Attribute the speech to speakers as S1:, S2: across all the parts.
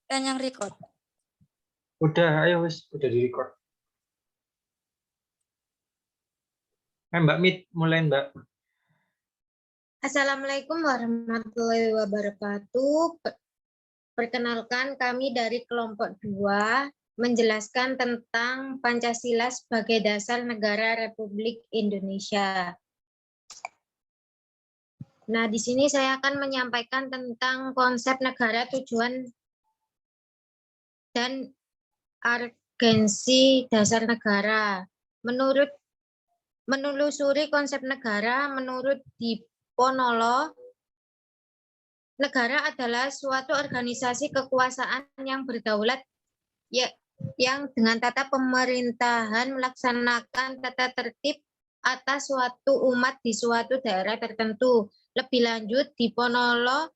S1: Kan yang record.
S2: Udah, ayo wis, udah di record. Mbak Mit, mulai Mbak.
S3: Assalamualaikum warahmatullahi wabarakatuh. Perkenalkan, kami dari kelompok 2 menjelaskan tentang Pancasila sebagai dasar negara Republik Indonesia. Nah, di sini saya akan menyampaikan tentang konsep negara, tujuan, dan urgensi dasar negara. Menelusuri konsep negara, menurut Diponolo, negara adalah suatu organisasi kekuasaan yang berdaulat yang dengan tata pemerintahan melaksanakan tata tertib atas suatu umat di suatu daerah tertentu. Lebih lanjut, Diponolo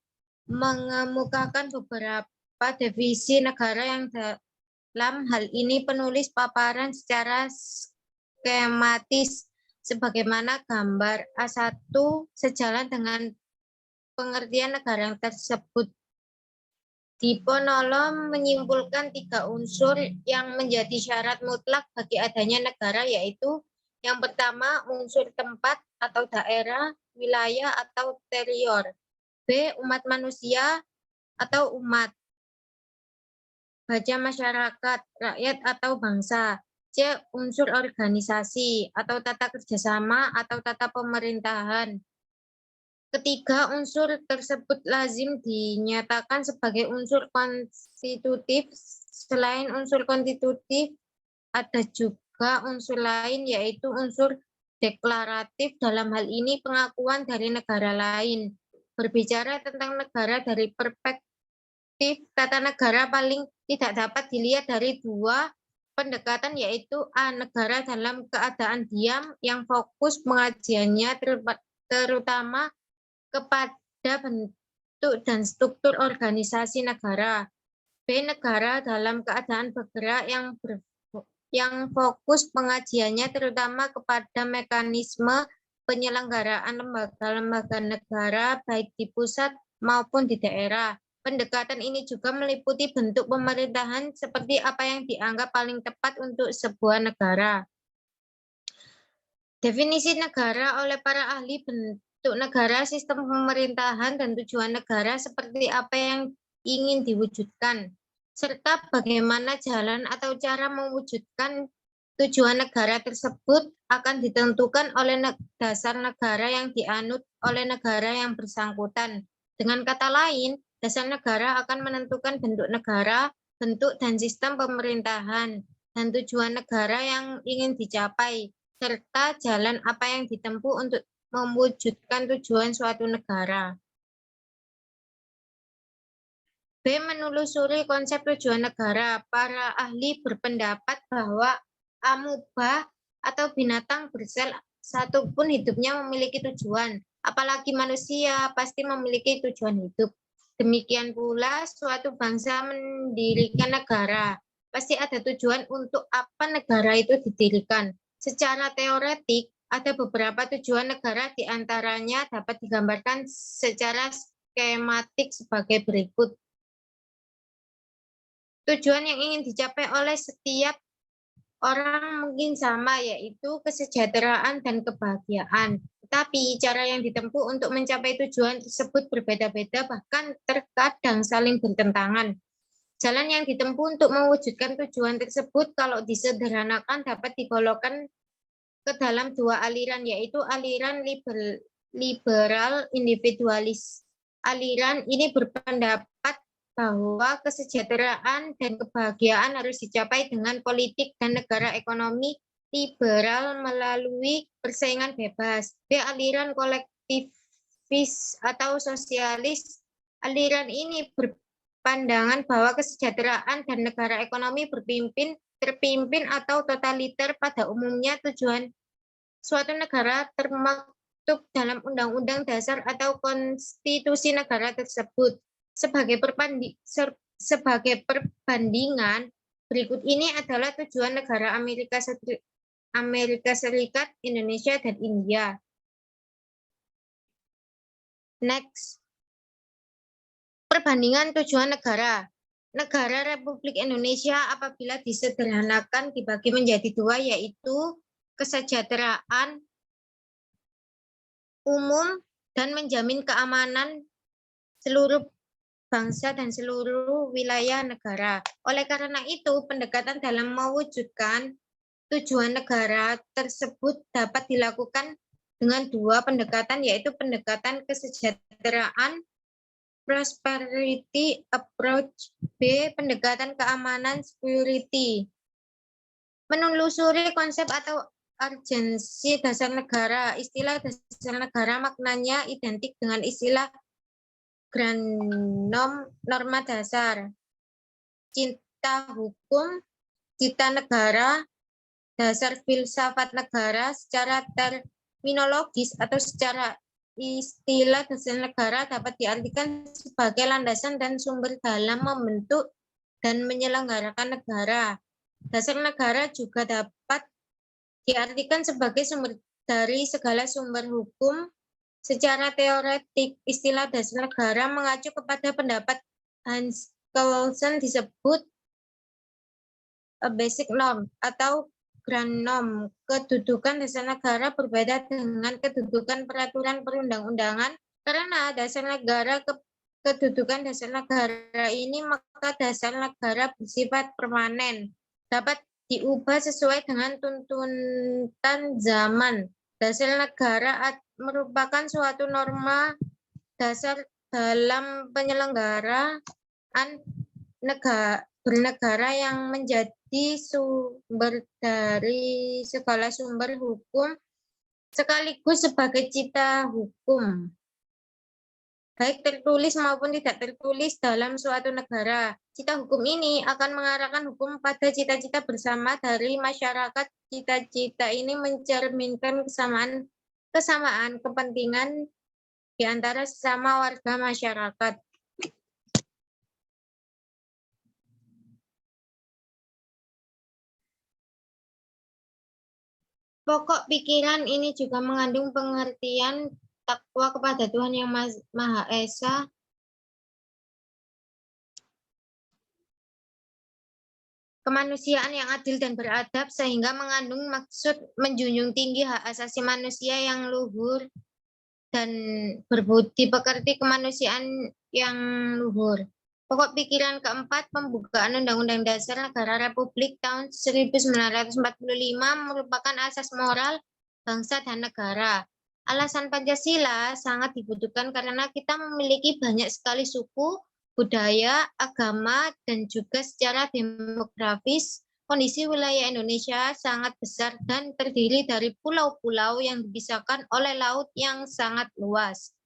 S3: mengemukakan beberapa definisi negara yang dalam hal ini penulis paparan secara skematis sebagaimana gambar A1 sejalan dengan pengertian negara tersebut. Diponolo menyimpulkan 3 unsur yang menjadi syarat mutlak bagi adanya negara, yaitu yang pertama unsur tempat atau daerah, wilayah atau teritor. B. Umat manusia atau umat. Baca masyarakat, rakyat atau bangsa. C. Unsur organisasi atau tata kerjasama atau tata pemerintahan. Ketiga unsur tersebut lazim dinyatakan sebagai unsur konstitutif. Selain unsur konstitutif, ada juga unsur lain, yaitu unsur deklaratif. Dalam hal ini pengakuan dari negara lain. Berbicara tentang negara dari perspektif tata negara paling tidak dapat dilihat dari 2 pendekatan, yaitu A. Negara dalam keadaan diam yang fokus pengajiannya terutama kepada bentuk dan struktur organisasi negara. B. Negara dalam keadaan bergerak yang fokus pengajiannya terutama kepada mekanisme penyelenggaraan lembaga-lembaga negara baik di pusat maupun di daerah. Pendekatan ini juga meliputi bentuk pemerintahan seperti apa yang dianggap paling tepat untuk sebuah negara. Definisi negara oleh para ahli bentuk negara, sistem pemerintahan, dan tujuan negara seperti apa yang ingin diwujudkan, serta bagaimana jalan atau cara mewujudkan tujuan negara tersebut akan ditentukan oleh dasar negara yang dianut oleh negara yang bersangkutan. Dengan kata lain, dasar negara akan menentukan bentuk negara, bentuk dan sistem pemerintahan, dan tujuan negara yang ingin dicapai, serta jalan apa yang ditempuh untuk mewujudkan tujuan suatu negara. B. Menelusuri konsep tujuan negara. Para ahli berpendapat bahwa amuba atau binatang bersel satupun hidupnya memiliki tujuan. Apalagi manusia pasti memiliki tujuan hidup. Demikian pula suatu bangsa mendirikan negara. Pasti ada tujuan untuk apa negara itu didirikan. Secara teoretik, ada beberapa tujuan negara, diantaranya dapat digambarkan secara skematik sebagai berikut. Tujuan yang ingin dicapai oleh setiap orang mungkin sama, yaitu kesejahteraan dan kebahagiaan. Tetapi cara yang ditempuh untuk mencapai tujuan tersebut berbeda-beda, bahkan terkadang saling bertentangan. Jalan yang ditempuh untuk mewujudkan tujuan tersebut kalau disederhanakan dapat digolongkan ke dalam 2 aliran, yaitu aliran liberal individualis. Aliran ini berpendapat bahwa kesejahteraan dan kebahagiaan harus dicapai dengan politik dan negara ekonomi liberal melalui persaingan bebas. B. Aliran kolektivis atau sosialis. Aliran ini berpandangan bahwa kesejahteraan dan negara ekonomi terpimpin atau totaliter. Pada umumnya tujuan suatu negara termaktub dalam undang-undang dasar atau konstitusi negara tersebut. Sebagai perbandingan, berikut ini adalah tujuan negara Amerika Serikat, Indonesia, dan India. Next. Perbandingan tujuan negara. negara Republik Indonesia apabila disederhanakan dibagi menjadi dua, yaitu kesejahteraan umum dan menjamin keamanan seluruh bangsa dan seluruh wilayah negara. Oleh karena itu, pendekatan dalam mewujudkan tujuan negara tersebut dapat dilakukan dengan dua pendekatan, yaitu pendekatan kesejahteraan prosperity approach, B. Pendekatan keamanan security. Menelusuri konsep atau urgensi dasar negara. Istilah dasar negara maknanya identik dengan istilah grand norma dasar. Cinta hukum, cita negara, dasar filsafat negara secara terminologis atau secara istilah dasar negara dapat diartikan sebagai landasan dan sumber dalam membentuk dan menyelenggarakan negara. Dasar negara juga dapat diartikan sebagai sumber dari segala sumber hukum. Secara teoretik, istilah dasar negara mengacu kepada pendapat Hans Kelsen disebut a basic norm atau grand norm. Kedudukan dasar negara berbeda dengan kedudukan peraturan perundang-undangan karena dasar negara kedudukan dasar negara ini, maka dasar negara bersifat permanen, dapat diubah sesuai dengan tuntutan zaman. Dasar negara merupakan suatu norma dasar dalam penyelenggaraan bernegara yang menjadi sumber dari segala sumber hukum sekaligus sebagai cita hukum, baik tertulis maupun tidak tertulis dalam suatu negara. Cita hukum ini akan mengarahkan hukum pada cita-cita bersama dari masyarakat. Cita-cita ini mencerminkan kesamaan kepentingan di antara sesama warga masyarakat. Pokok pikiran ini juga mengandung pengertian takwa kepada Tuhan Yang Maha Esa, kemanusiaan yang adil dan beradab, sehingga mengandung maksud menjunjung tinggi hak asasi manusia yang luhur dan berbudi pekerti kemanusiaan yang luhur. Pokok pikiran keempat, pembukaan Undang-Undang Dasar Negara Republik tahun 1945 merupakan asas moral bangsa dan negara. Alasan Pancasila sangat dibutuhkan karena kita memiliki banyak sekali suku, budaya, agama, dan juga secara demografis kondisi wilayah Indonesia sangat besar dan terdiri dari pulau-pulau yang dipisahkan oleh laut yang sangat luas.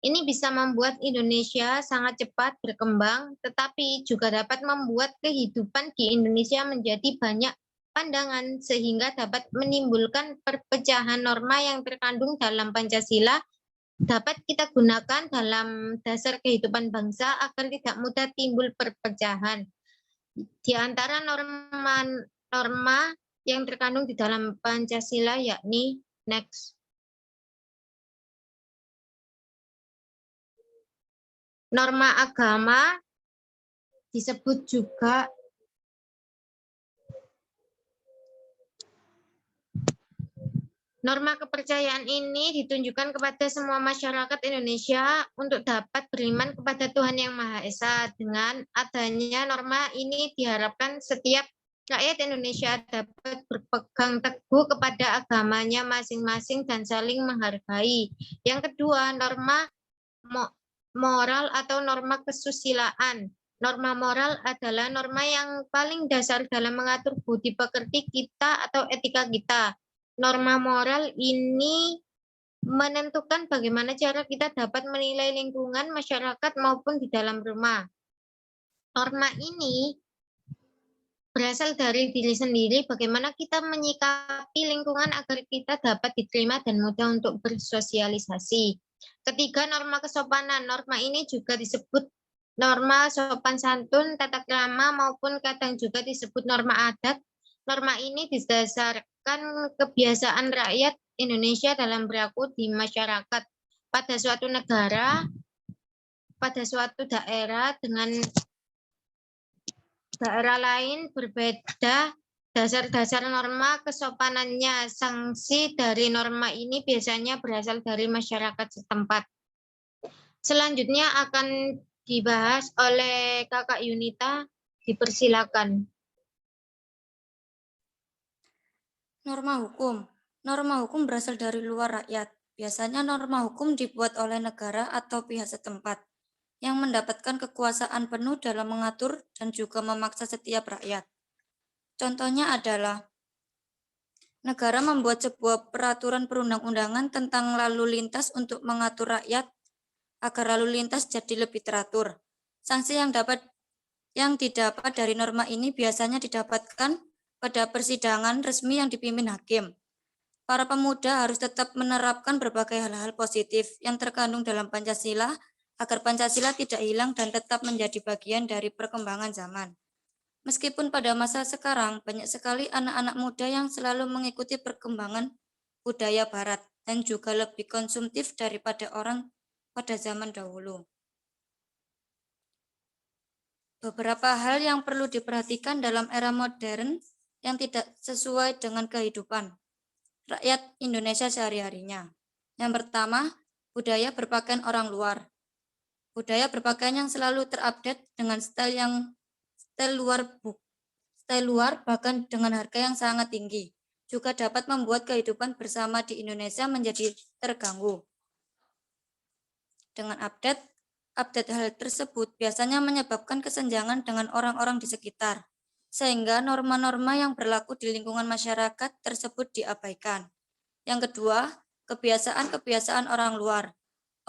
S3: Ini bisa membuat Indonesia sangat cepat berkembang, tetapi juga dapat membuat kehidupan di Indonesia menjadi banyak pandangan sehingga dapat menimbulkan perpecahan norma yang terkandung dalam Pancasila dapat kita gunakan dalam dasar kehidupan bangsa agar tidak mudah timbul perpecahan. Di antara norma yang terkandung di dalam Pancasila yakni next. Norma agama disebut juga norma kepercayaan ini ditunjukkan kepada semua masyarakat Indonesia untuk dapat beriman kepada Tuhan Yang Maha Esa. Dengan adanya norma ini diharapkan setiap rakyat Indonesia dapat berpegang teguh kepada agamanya masing-masing dan saling menghargai. Yang kedua, norma moral atau norma kesusilaan. Norma moral adalah norma yang paling dasar dalam mengatur budi pekerti kita atau etika kita. Norma moral ini menentukan bagaimana cara kita dapat menilai lingkungan, masyarakat, maupun di dalam rumah. Norma ini berasal dari diri sendiri, bagaimana kita menyikapi lingkungan agar kita dapat diterima dan mudah untuk bersosialisasi. Ketiga, norma kesopanan. Norma ini juga disebut norma sopan santun, tata krama, maupun kadang juga disebut norma adat. Norma ini didasarkan kebiasaan rakyat Indonesia dalam berlaku di masyarakat pada suatu negara, pada suatu daerah dengan daerah lain berbeda dasar-dasar norma kesopanannya. Sanksi dari norma ini biasanya berasal dari masyarakat setempat. Selanjutnya akan dibahas oleh Kakak Yunita. Dipersilakan.
S1: Norma hukum. Norma hukum berasal dari luar rakyat. Biasanya norma hukum dibuat oleh negara atau pihak setempat yang mendapatkan kekuasaan penuh dalam mengatur dan juga memaksa setiap rakyat. Contohnya adalah negara membuat sebuah peraturan perundang-undangan tentang lalu lintas untuk mengatur rakyat agar lalu lintas jadi lebih teratur. Sanksi yang didapat dari norma ini biasanya didapatkan pada persidangan resmi yang dipimpin hakim. Para pemuda harus tetap menerapkan berbagai hal-hal positif yang terkandung dalam Pancasila agar Pancasila tidak hilang dan tetap menjadi bagian dari perkembangan zaman. Meskipun pada masa sekarang banyak sekali anak-anak muda yang selalu mengikuti perkembangan budaya barat dan juga lebih konsumtif daripada orang pada zaman dahulu. Beberapa hal yang perlu diperhatikan dalam era modern yang tidak sesuai dengan kehidupan rakyat Indonesia sehari-harinya. Yang pertama, budaya berpakaian orang luar. Budaya berpakaian yang selalu terupdate dengan style luar bahkan dengan harga yang sangat tinggi juga dapat membuat kehidupan bersama di Indonesia menjadi terganggu. Dengan update hal tersebut biasanya menyebabkan kesenjangan dengan orang-orang di sekitar, sehingga norma-norma yang berlaku di lingkungan masyarakat tersebut diabaikan. Yang kedua, kebiasaan-kebiasaan orang luar.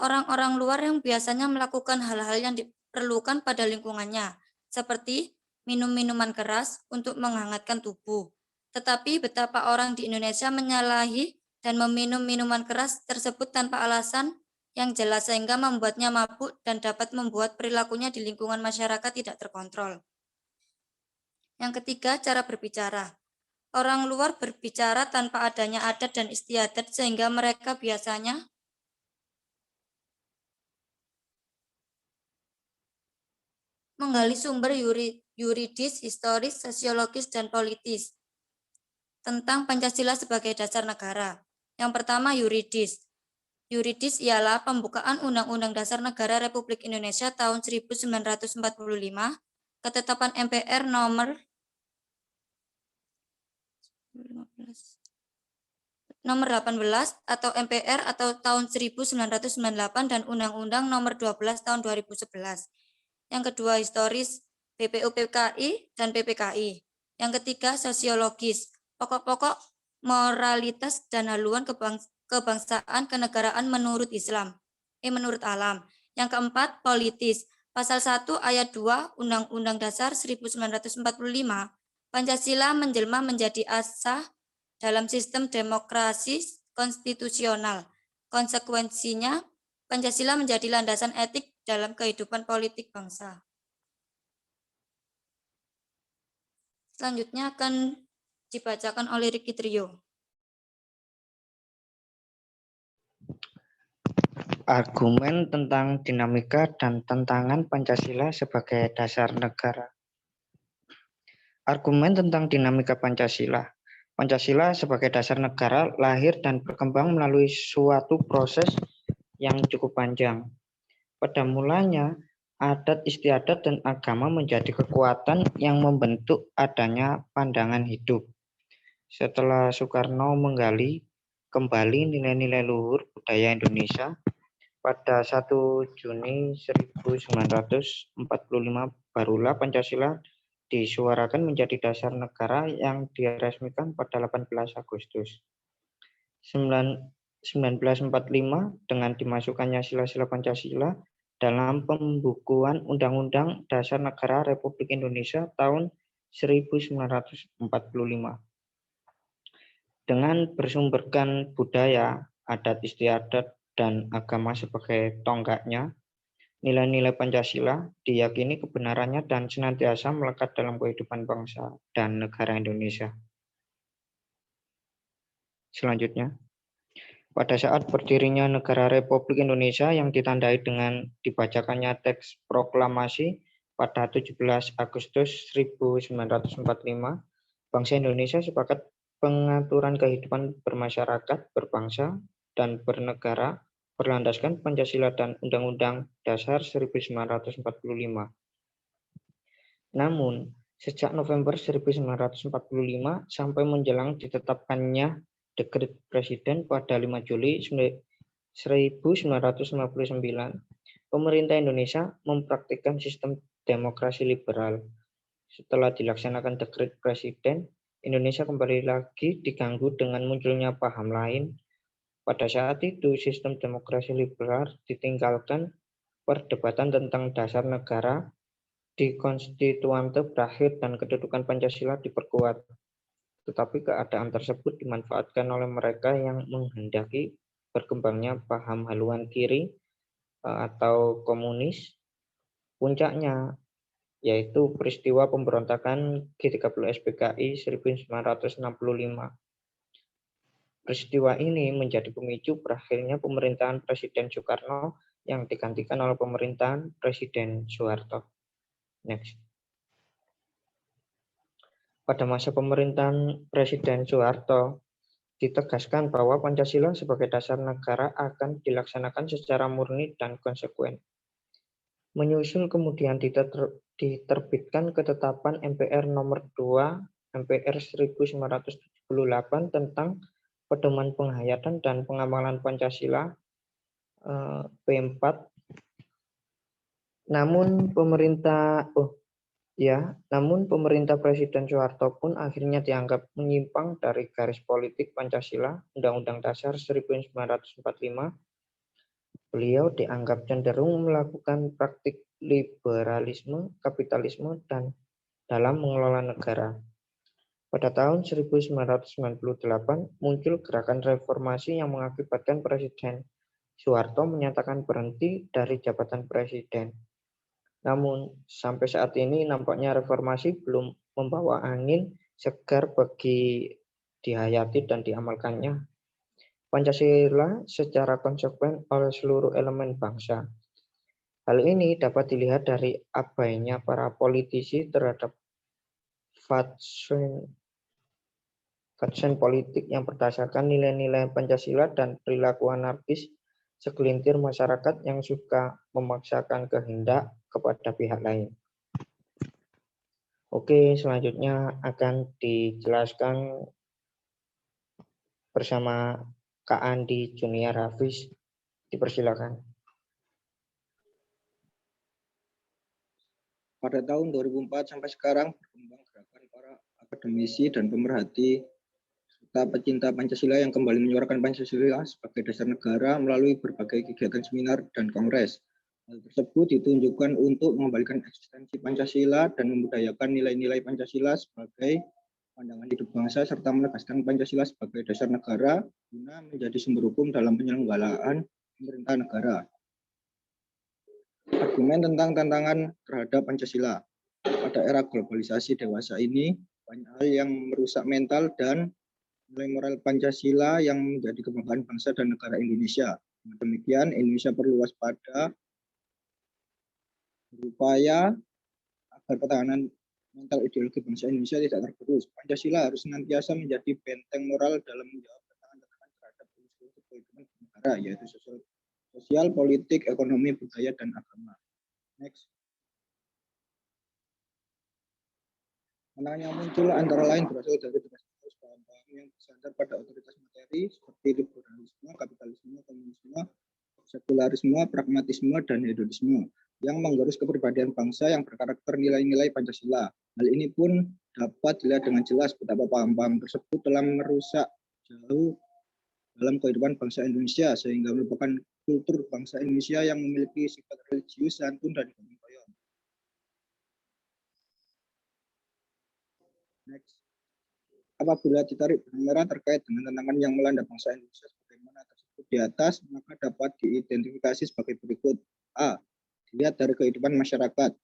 S1: Orang-orang luar yang biasanya melakukan hal-hal yang diperlukan pada lingkungannya, seperti minum minuman keras untuk menghangatkan tubuh. Tetapi betapa orang di Indonesia menyalahi dan meminum minuman keras tersebut tanpa alasan yang jelas sehingga membuatnya mabuk dan dapat membuat perilakunya di lingkungan masyarakat tidak terkontrol. Yang ketiga, cara berbicara. Orang luar berbicara tanpa adanya adat dan istiadat sehingga mereka biasanya menggali sumber yuridis, historis, sosiologis, dan politis tentang Pancasila sebagai dasar negara. Yang pertama, yuridis. Yuridis ialah pembukaan Undang-Undang Dasar Negara Republik Indonesia tahun 1945, ketetapan MPR nomor 18 atau MPR atau tahun 1998 dan Undang-Undang nomor 12 tahun 2011. Yang kedua, historis, BPUPKI dan PPKI. Yang ketiga, sosiologis, pokok-pokok moralitas dan haluan kebangsaan kenegaraan menurut Islam, menurut alam. Yang keempat, politis. Pasal 1 ayat 2 Undang-Undang Dasar 1945, Pancasila menjelma menjadi asas dalam sistem demokrasi konstitusional. Konsekuensinya, Pancasila menjadi landasan etik dalam kehidupan politik bangsa. Selanjutnya akan dibacakan oleh Ricky Trio.
S4: Argumen tentang dinamika dan tantangan Pancasila sebagai dasar negara. Argumen tentang dinamika Pancasila. Pancasila sebagai dasar negara lahir dan berkembang melalui suatu proses yang cukup panjang. Pada mulanya, adat istiadat dan agama menjadi kekuatan yang membentuk adanya pandangan hidup. Setelah Soekarno menggali kembali nilai-nilai luhur budaya Indonesia, pada 1 Juni 1945 barulah Pancasila disuarakan menjadi dasar negara yang diresmikan pada 18 Agustus 1945 dengan dimasukkannya sila-sila Pancasila dalam pembukuan Undang-Undang Dasar Negara Republik Indonesia tahun 1945. Dengan bersumberkan budaya, adat istiadat, dan agama sebagai tonggaknya, nilai-nilai Pancasila diyakini kebenarannya dan senantiasa melekat dalam kehidupan bangsa dan negara Indonesia. Selanjutnya, pada saat berdirinya negara Republik Indonesia yang ditandai dengan dibacakannya teks proklamasi pada 17 Agustus 1945, bangsa Indonesia sepakat pengaturan kehidupan bermasyarakat, berbangsa, dan bernegara berlandaskan Pancasila dan Undang-Undang Dasar 1945. Namun, sejak November 1945 sampai menjelang ditetapkannya Dekret Presiden pada 5 Juli 1959, pemerintah Indonesia mempraktikkan sistem demokrasi liberal. Setelah dilaksanakan Dekret Presiden, Indonesia kembali lagi diganggu dengan munculnya paham lain. Pada saat itu, sistem demokrasi liberal ditinggalkan, perdebatan tentang dasar negara di konstituante berakhir dan kedudukan Pancasila diperkuat. Tetapi keadaan tersebut dimanfaatkan oleh mereka yang menghendaki berkembangnya paham haluan kiri atau komunis. Puncaknya yaitu peristiwa pemberontakan G30 SPKI 1965. Peristiwa ini menjadi pemicu berakhirnya pemerintahan Presiden Soekarno yang digantikan oleh pemerintahan Presiden Soeharto. Next. Pada masa pemerintahan Presiden Soeharto, ditegaskan bahwa Pancasila sebagai dasar negara akan dilaksanakan secara murni dan konsekuen. Menyusul kemudian diterbitkan ketetapan MPR nomor 2 MPR 1978 tentang pedoman penghayatan dan pengamalan Pancasila P4. Namun pemerintah Presiden Soeharto pun akhirnya dianggap menyimpang dari garis politik Pancasila, Undang-Undang Dasar 1945. Beliau dianggap cenderung melakukan praktik liberalisme, kapitalisme, dan dalam mengelola negara. Pada tahun 1998 muncul gerakan reformasi yang mengakibatkan Presiden Soeharto menyatakan berhenti dari jabatan presiden. Namun sampai saat ini nampaknya reformasi belum membawa angin segar bagi dihayati dan diamalkannya Pancasila secara konsekuen oleh seluruh elemen bangsa. Hal ini dapat dilihat dari abainya para politisi terhadap fatsun politik yang berdasarkan nilai-nilai Pancasila dan perilaku anarkis segelintir masyarakat yang suka memaksakan kehendak kepada pihak lain. Oke, selanjutnya akan dijelaskan bersama Kak Andi Junior Hafiz. Dipersilakan.
S5: Pada tahun 2004 sampai sekarang berkembang gerakan para akademisi dan pemerhati serta pecinta Pancasila yang kembali menyuarakan Pancasila sebagai dasar negara melalui berbagai kegiatan seminar dan kongres. Hal tersebut ditunjukkan untuk mengembalikan eksistensi Pancasila dan membudayakan nilai-nilai Pancasila sebagai pandangan hidup bangsa serta menegaskan Pancasila sebagai dasar negara guna menjadi sumber hukum dalam penyelenggaraan pemerintahan negara. Argumen tentang tantangan terhadap Pancasila. Pada era globalisasi dewasa ini, banyak hal yang merusak mental dan nilai moral Pancasila yang menjadi kebanggaan bangsa dan negara Indonesia. Dengan demikian, Indonesia perlu waspada, berupaya agar pertahanan mental ideologi bangsa Indonesia tidak tergerus. Pancasila harus senantiasa menjadi benteng moral dalam menjawab tantangan-tantangan terhadap unsur kehidupan negara, yaitu sosial, politik, ekonomi, budaya, dan agama. Next. Tantangan yang muncul antara lain berasal dari tugas-tugas paham-paham yang bersandar pada otoritas materi seperti liberalisme, kapitalisme, komunisme, sekularisme, pragmatisme, dan hedonisme yang menggerus kepribadian bangsa yang berkarakter nilai-nilai Pancasila. Hal ini pun dapat dilihat dengan jelas betapa paham-paham tersebut telah merusak jauh dalam kehidupan bangsa Indonesia sehingga merupakan kultur bangsa Indonesia yang memiliki sifat religius, santun, dan gotong royong. Next. Apabila ditarik benang merah terkait dengan tantangan yang melanda bangsa Indonesia sebagaimana tersebut di atas, maka dapat diidentifikasi sebagai berikut. A. Dilihat dari kehidupan masyarakat.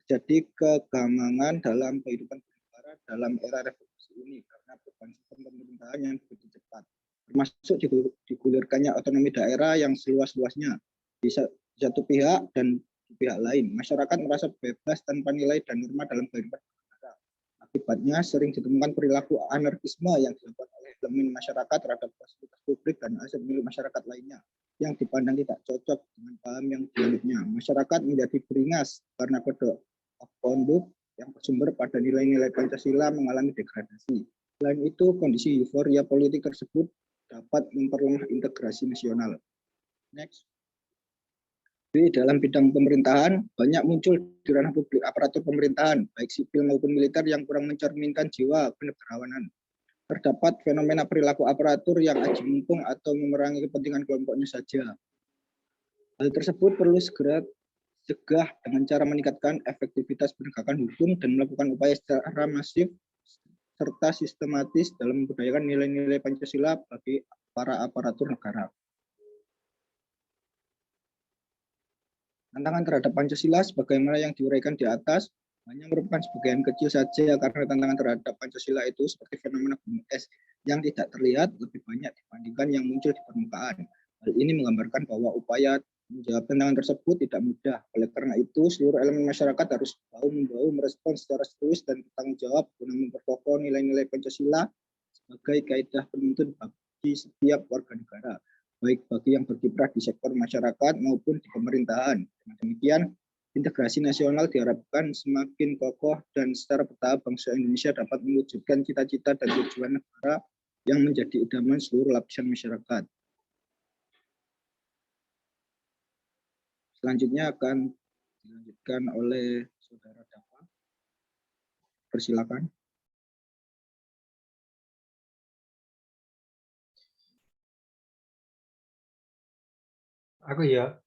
S5: Terjadi kegamangan dalam kehidupan bernegara dalam era revolusi ini karena beban sistem pemerintahan yang begitu cepat, termasuk digulirkannya otonomi daerah yang seluas-luasnya di satu pihak dan di pihak lain. Masyarakat merasa bebas tanpa nilai dan norma dalam kehidupan negara. Akibatnya sering ditemukan perilaku anarkisme yang dilakukan oleh elemen masyarakat terhadap fasilitas publik dan aset milik masyarakat lainnya yang dipandang tidak cocok dengan paham yang dianutnya. Masyarakat menjadi beringas karena kode of conduct yang bersumber pada nilai-nilai Pancasila mengalami degradasi. Selain itu, kondisi euforia politik tersebut dapat memperlemah integrasi nasional. Next. Di dalam bidang pemerintahan, banyak muncul di ranah publik aparatur pemerintahan, baik sipil maupun militer yang kurang mencerminkan jiwa kenegarawanan. Terdapat fenomena perilaku aparatur yang aji mumpung atau memerangi kepentingan kelompoknya saja. Hal tersebut perlu segera cegah dengan cara meningkatkan efektivitas penegakan hukum dan melakukan upaya secara masif serta sistematis dalam membudayakan nilai-nilai Pancasila bagi para aparatur negara. Tantangan terhadap Pancasila sebagaimana yang diuraikan di atas hanya merupakan sebagian kecil saja karena tantangan terhadap Pancasila itu seperti fenomena gunung es yang tidak terlihat lebih banyak dibandingkan yang muncul di permukaan. Hal ini menggambarkan bahwa upaya menjawab tantangan tersebut tidak mudah. Oleh karena itu, seluruh elemen masyarakat harus bahu-membahu merespons secara serius dan bertanggung jawab guna memperkokoh nilai-nilai Pancasila sebagai kaidah penuntun bagi setiap warga negara, baik bagi yang berkiprah di sektor masyarakat maupun di pemerintahan. Dengan demikian, integrasi nasional diharapkan semakin kokoh dan secara bertahap bangsa Indonesia dapat mewujudkan cita-cita dan tujuan negara yang menjadi idaman seluruh lapisan masyarakat. Selanjutnya akan dilanjutkan oleh Saudara Dava. Persilakan.
S2: Aku ya.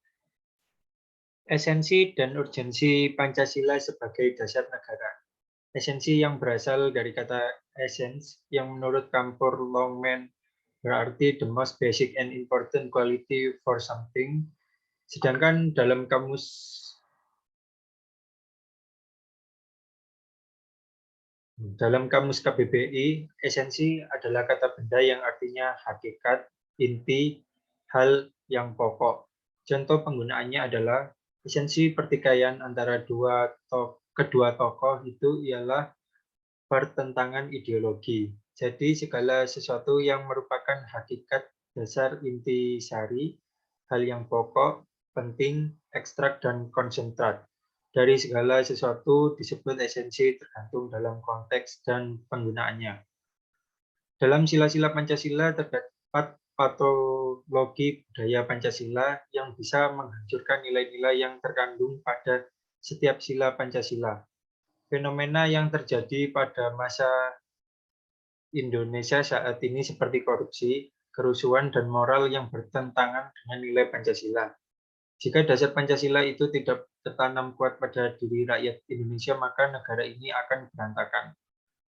S2: Esensi dan urgensi Pancasila sebagai dasar negara. Esensi yang berasal dari kata essence yang menurut Kampur Longman berarti the most basic and important quality for something. Sedangkan dalam kamus KBBI, esensi adalah kata benda yang artinya hakikat, inti, hal yang pokok. Contoh penggunaannya adalah esensi pertikaian antara kedua tokoh itu ialah pertentangan ideologi. Jadi segala sesuatu yang merupakan hakikat, dasar, inti, sari, hal yang pokok, penting, ekstrak, dan konsentrat. Dari segala sesuatu disebut esensi tergantung dalam konteks dan penggunaannya. Dalam sila-sila Pancasila terdapat patologi budaya Pancasila yang bisa menghancurkan nilai-nilai yang terkandung pada setiap sila Pancasila. Fenomena yang terjadi pada masa Indonesia saat ini seperti korupsi, kerusuhan, dan moral yang bertentangan dengan nilai Pancasila. Jika dasar Pancasila itu tidak tertanam kuat pada diri rakyat Indonesia, maka negara ini akan berantakan.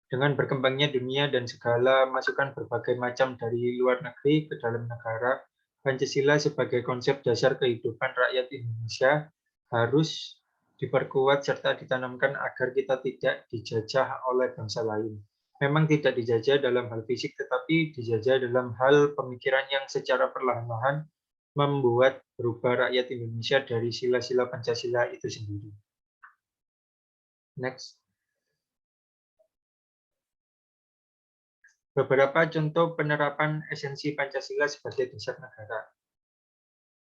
S2: Dengan berkembangnya dunia dan segala masukan berbagai macam dari luar negeri ke dalam negara, Pancasila sebagai konsep dasar kehidupan rakyat Indonesia harus diperkuat serta ditanamkan agar kita tidak dijajah oleh bangsa lain. Memang tidak dijajah dalam hal fisik, tetapi dijajah dalam hal pemikiran yang secara perlahan-lahan membuat berubah rakyat Indonesia dari sila-sila Pancasila itu sendiri. Next. Beberapa contoh penerapan esensi Pancasila sebagai dasar negara.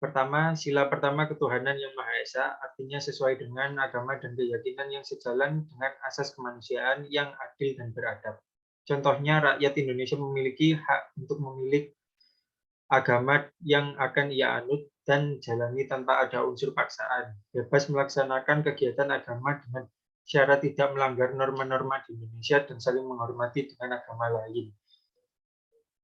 S2: Pertama, sila pertama ketuhanan yang Maha Esa, artinya sesuai dengan agama dan keyakinan yang sejalan dengan asas kemanusiaan yang adil dan beradab. Contohnya, rakyat Indonesia memiliki hak untuk memilih agama yang akan ia anut dan jalani tanpa ada unsur paksaan, bebas melaksanakan kegiatan agama dengan syarat tidak melanggar norma-norma di Indonesia dan saling menghormati dengan agama lain.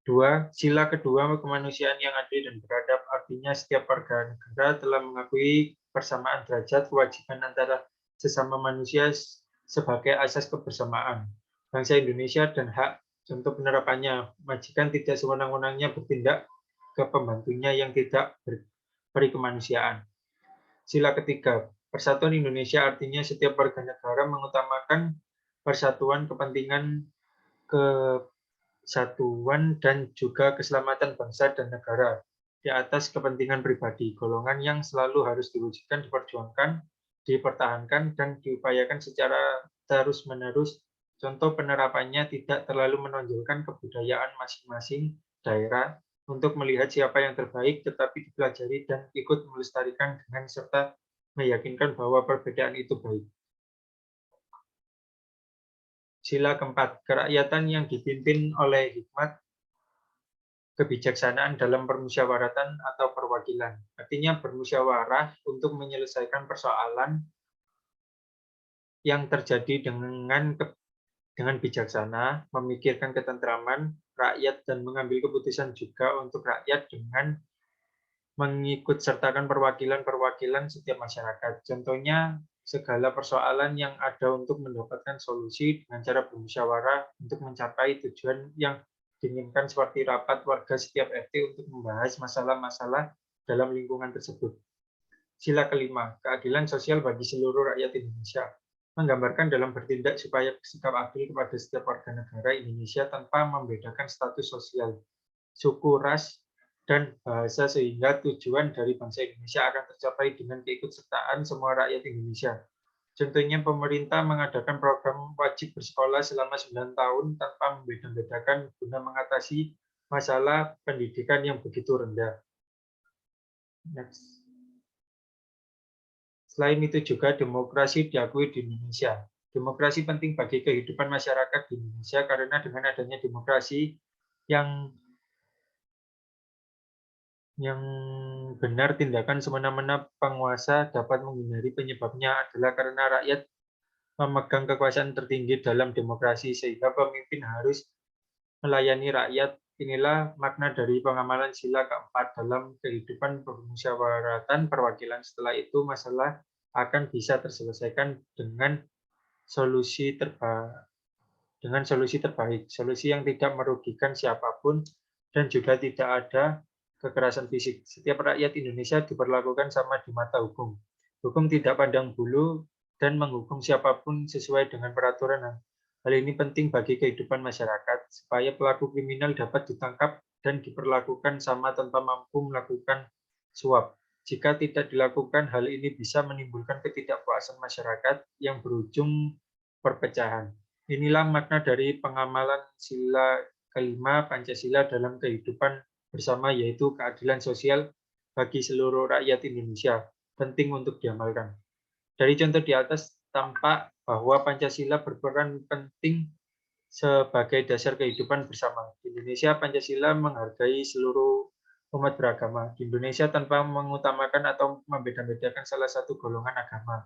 S2: 2. Sila kedua kemanusiaan yang adil dan beradab, artinya setiap warga negara telah mengakui persamaan derajat kewajiban antara sesama manusia sebagai asas kebersamaan bangsa Indonesia dan hak. Contoh penerapannya, majikan tidak sewenang-wenangnya bertindak ke pembantunya yang tidak berperi kemanusiaan. Sila ketiga, persatuan Indonesia artinya setiap warga negara mengutamakan persatuan, kepentingan, kesatuan, dan juga keselamatan bangsa dan negara di atas kepentingan pribadi. Golongan yang selalu harus diwujudkan, diperjuangkan dipertahankan dan diupayakan secara terus-menerus. Contoh penerapannya tidak terlalu menonjolkan kebudayaan masing-masing daerah untuk melihat siapa yang terbaik, tetapi dipelajari dan ikut melestarikan dengan serta meyakinkan bahwa perbedaan itu baik. Sila keempat, kerakyatan yang dipimpin oleh hikmat, kebijaksanaan dalam permusyawaratan atau perwakilan. Artinya bermusyawarah untuk menyelesaikan persoalan yang terjadi dengan bijaksana, memikirkan ketentraman rakyat dan mengambil keputusan juga untuk rakyat dengan mengikutsertakan perwakilan-perwakilan setiap masyarakat. Contohnya, segala persoalan yang ada untuk mendapatkan solusi dengan cara bermusyawarah untuk mencapai tujuan yang diinginkan seperti rapat warga setiap RT untuk membahas masalah-masalah dalam lingkungan tersebut. Sila kelima, keadilan sosial bagi seluruh rakyat Indonesia. Menggambarkan dalam bertindak supaya bersikap adil kepada setiap warga negara Indonesia tanpa membedakan status sosial, suku, ras, dan bahasa sehingga tujuan dari bangsa Indonesia akan tercapai dengan keikutsertaan semua rakyat Indonesia. Contohnya pemerintah mengadakan program wajib bersekolah selama 9 tahun tanpa membeda-bedakan guna mengatasi masalah pendidikan yang begitu rendah. Next. Selain itu juga demokrasi diakui di Indonesia. Demokrasi penting bagi kehidupan masyarakat di Indonesia karena dengan adanya demokrasi yang benar, tindakan semena-mena penguasa dapat menghindari. Penyebabnya adalah karena rakyat memegang kekuasaan tertinggi dalam demokrasi sehingga pemimpin harus melayani rakyat. Inilah makna dari pengamalan sila keempat dalam kehidupan permusyawaratan perwakilan. Setelah itu masalah akan bisa terselesaikan dengan solusi terbaik, solusi yang tidak merugikan siapapun dan juga tidak ada kekerasan fisik. Setiap rakyat Indonesia diperlakukan sama di mata hukum. Hukum tidak pandang bulu dan menghukum siapapun sesuai dengan peraturan. Hal ini penting bagi kehidupan masyarakat, supaya pelaku kriminal dapat ditangkap dan diperlakukan sama tanpa mampu melakukan suap. Jika tidak dilakukan, hal ini bisa menimbulkan ketidakpuasan masyarakat yang berujung perpecahan. Inilah makna dari pengamalan sila kelima Pancasila dalam kehidupan bersama, yaitu keadilan sosial bagi seluruh rakyat Indonesia. Penting untuk diamalkan. Dari contoh di atas tampak bahwa Pancasila berperan penting sebagai dasar kehidupan bersama. Di Indonesia, Pancasila menghargai seluruh umat beragama di Indonesia tanpa mengutamakan atau membeda-bedakan salah satu golongan agama.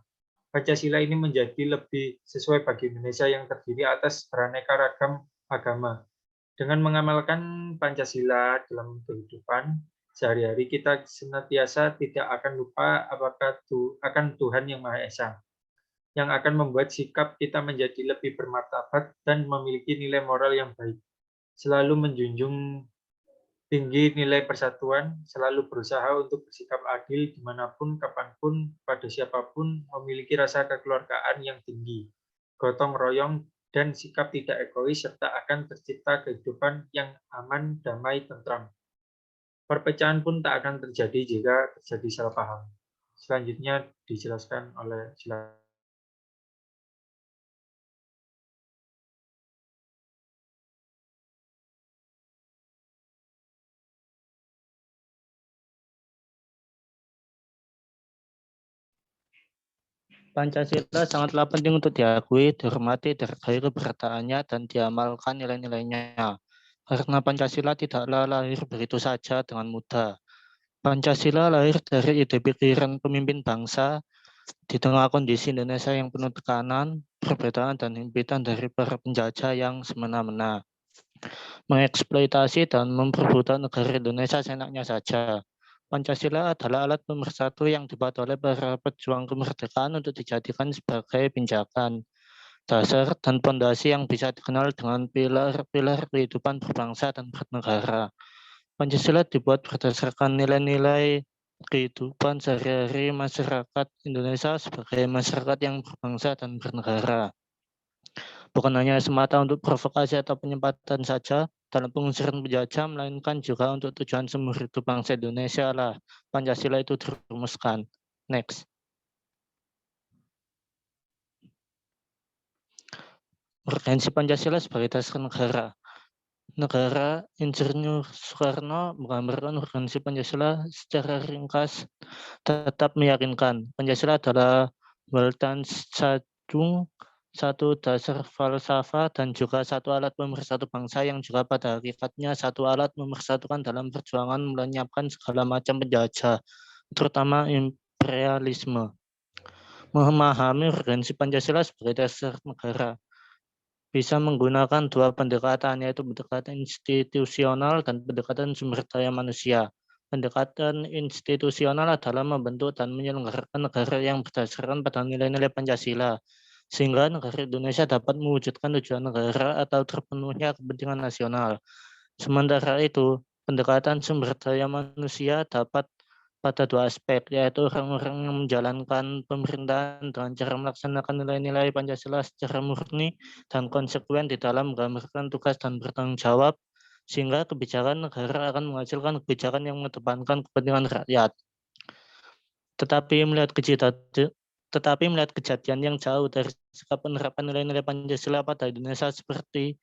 S2: Pancasila ini menjadi lebih sesuai bagi Indonesia yang terdiri atas beraneka ragam agama. Dengan mengamalkan Pancasila dalam kehidupan sehari-hari, kita senantiasa tidak akan lupa akan Tuhan Yang Maha Esa, yang akan membuat sikap kita menjadi lebih bermartabat dan memiliki nilai moral yang baik. Selalu menjunjung tinggi nilai persatuan, selalu berusaha untuk bersikap adil dimanapun, kapanpun, pada siapapun, memiliki rasa kekeluargaan yang tinggi, gotong royong, dan sikap tidak egois, serta akan tercipta kehidupan yang aman, damai, tentram. Perpecahan pun tak akan terjadi jika terjadi salah paham. Selanjutnya dijelaskan oleh
S6: Pancasila sangatlah penting untuk diakui, dihormati, dihargai keberadaannya, dan diamalkan nilai-nilainya. Karena Pancasila tidaklah lahir begitu saja dengan mudah. Pancasila lahir dari ide pikiran pemimpin bangsa di tengah kondisi Indonesia yang penuh tekanan, perbedaan, dan himpitan dari para penjajah yang semena-mena, mengeksploitasi dan memperbudak negara Indonesia seenaknya saja. Pancasila adalah alat pemersatu yang dibuat oleh para pejuang kemerdekaan untuk dijadikan sebagai pijakan, dasar, dan fondasi yang bisa dikenal dengan pilar-pilar kehidupan berbangsa dan bernegara. Pancasila dibuat berdasarkan nilai-nilai kehidupan sehari-hari masyarakat Indonesia sebagai masyarakat yang berbangsa dan bernegara. Bukan hanya semata untuk provokasi atau penyempatan saja dalam pengusiran penjajah, melainkan juga untuk tujuan seumur hidup bangsa Indonesia lah Pancasila itu dirumuskan. Next. Urgensi Pancasila sebagai dasar negara. Negara Insinyur Soekarno menggambarkan urgensi Pancasila secara ringkas tetap meyakinkan Pancasila adalah Waltan Sajung, satu dasar falsafah dan juga satu alat pemersatu bangsa yang juga pada hakikatnya satu alat memersatukan dalam perjuangan melenyapkan segala macam penjajah, terutama imperialisme. Memahami urgensi Pancasila sebagai dasar negara bisa menggunakan dua pendekatan, yaitu pendekatan institusional dan pendekatan sumber daya manusia. Pendekatan institusional adalah membentuk dan menyelenggarakan negara yang berdasarkan pada nilai-nilai Pancasila, sehingga negara Indonesia dapat mewujudkan tujuan negara atau terpenuhnya kepentingan nasional. Sementara itu, pendekatan sumber daya manusia dapat pada dua aspek, yaitu orang-orang yang menjalankan pemerintahan dengan cara melaksanakan nilai-nilai Pancasila secara murni dan konsekuen di dalam menggambarkan tugas dan bertanggung jawab, sehingga kebijakan negara akan menghasilkan kebijakan yang mengedepankan kepentingan rakyat. Tetapi melihat kejadian yang jauh dari sikap penerapan nilai-nilai Pancasila pada Indonesia seperti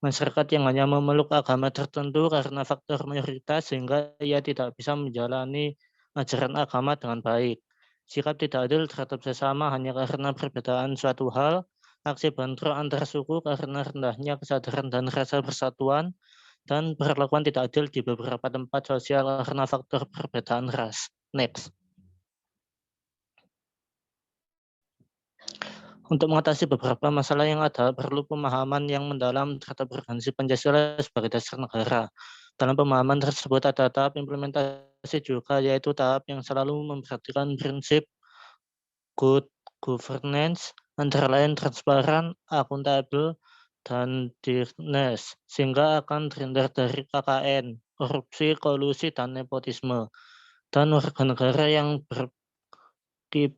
S6: masyarakat yang hanya memeluk agama tertentu karena faktor mayoritas sehingga ia tidak bisa menjalani ajaran agama dengan baik. Sikap tidak adil terhadap sesama hanya karena perbedaan suatu hal, aksi bentrok antar suku karena rendahnya kesadaran dan rasa persatuan, dan perlakuan tidak adil di beberapa tempat sosial karena faktor perbedaan ras. Next. Untuk mengatasi beberapa masalah yang ada, perlu pemahaman yang mendalam terhadap urgensi Pancasila sebagai dasar negara. Dalam pemahaman tersebut ada tahap implementasi juga, yaitu tahap yang selalu memperhatikan prinsip good governance, antara lain transparan, akuntabel, dan fairness, sehingga akan terhindar dari KKN, korupsi, kolusi, dan nepotisme. Dan warga negara yang